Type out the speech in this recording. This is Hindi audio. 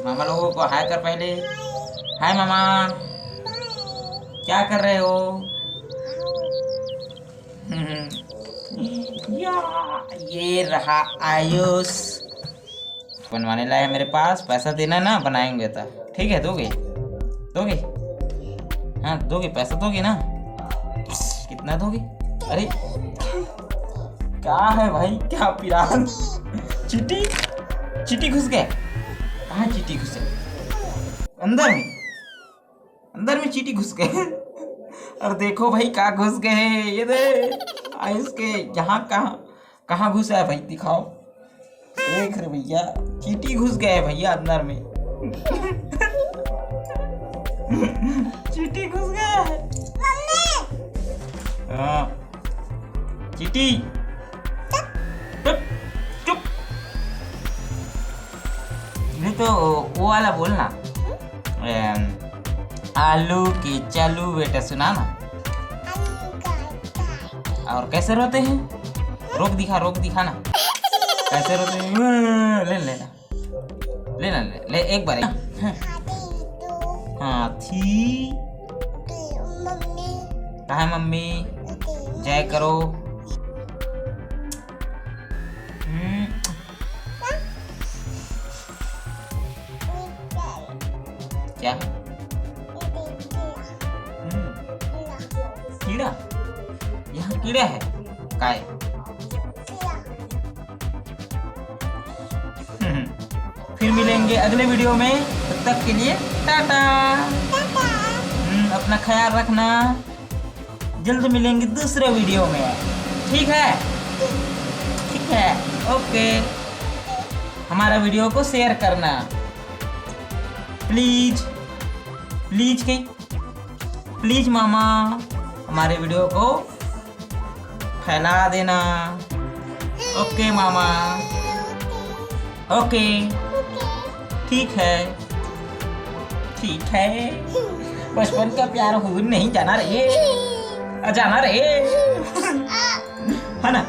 मामा लोगों को हाय कर पहले। हाय मामा, क्या कर रहे हो? या ये रहा आयुष, बनवाने लाया मेरे पास। पैसा देना ना, बनाएंगे तो ठीक है। दोगे? दोगे? हाँ दोगे, पैसा दोगे ना? कितना दोगे? अरे क्या है भाई, क्या पिरान? चीटी, चीटी घुस गए। कहाँ चीटी घुसे? अंदर में, अंदर में चीटी घुस गए। और देखो भाई कहाँ घुस गए, ये दे आयुष के। यहाँ कहाँ कहाँ घुसा है भाई, दिखाओ। देख रहे भैया, चीटी घुस गए भैया अंदर में। चीटी घुस गया है। हाँ चीटी, चुप चुप। नहीं तो वो वाला बोलना, आलू की चालू बेटा, सुना ना। और कैसे रोते हैं? रोक दिखा, रोक दिखा ना, कैसे रोते हैं? ले लेना, लेना, ले एक बार। हाथी कहाँ है मम्मी? जय करो। क्या है? कीड़ा? यहाँ कीड़ा है? काय? फिर मिलेंगे अगले वीडियो में, तब तक के लिए टाटा। अपना ख्याल रखना, जल्द मिलेंगे दूसरे वीडियो में, ठीक है? ठीक है, ओके। हमारा वीडियो को शेयर करना प्लीज, प्लीज के प्लीज मामा, हमारे वीडियो को फैला देना। ओके मामा, ओके, ठीक है, ठीक है। बचपन का प्यार हो नहीं जाना रे, जाना रे, है ना?